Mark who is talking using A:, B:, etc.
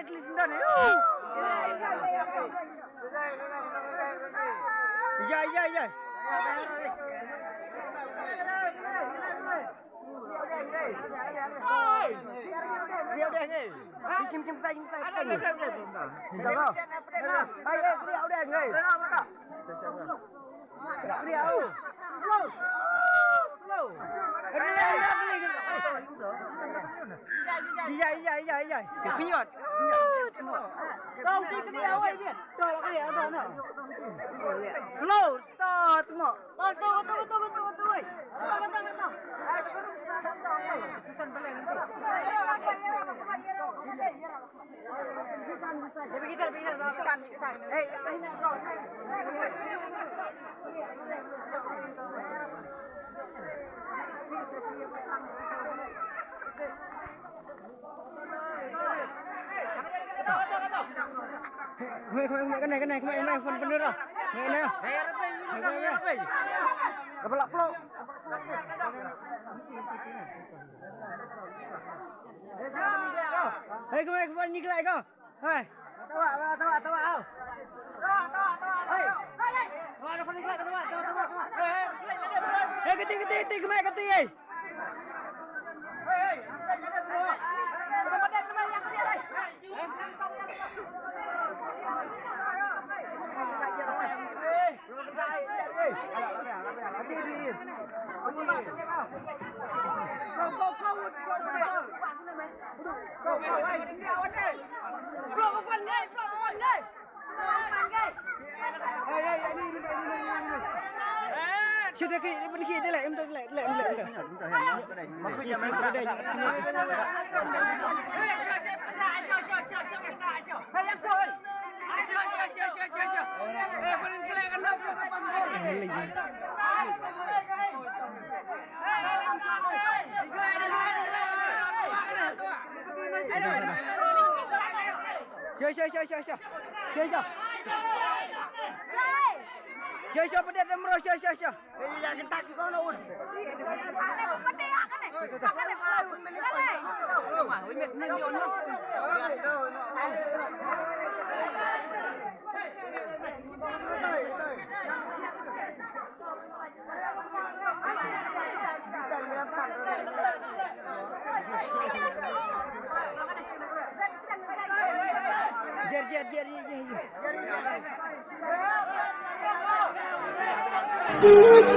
A: tulis benda ni. Ya. Dia udah ni. Cim saya. Ada. Ayo, dia udah ni. Dia. Slow. Iya. Pinyot. Kau tik dia awak ni. Tolak dia ada. Slow. Tengok. Betul. Susan balik nanti. Kita. Cái này phần bener rồi. Này. Rapi. Kepala plo. Hei, kau ni kelai kau. Hai. Tawa. Hei. Ada fan ni kelai tawa. Hei, keti kemai keti. Hei. Sudah ke pergi dia lah, untuk lek. Maksudnya main ada. Syah pedet demro syah. Ya gentak kau naun.
B: Thank you.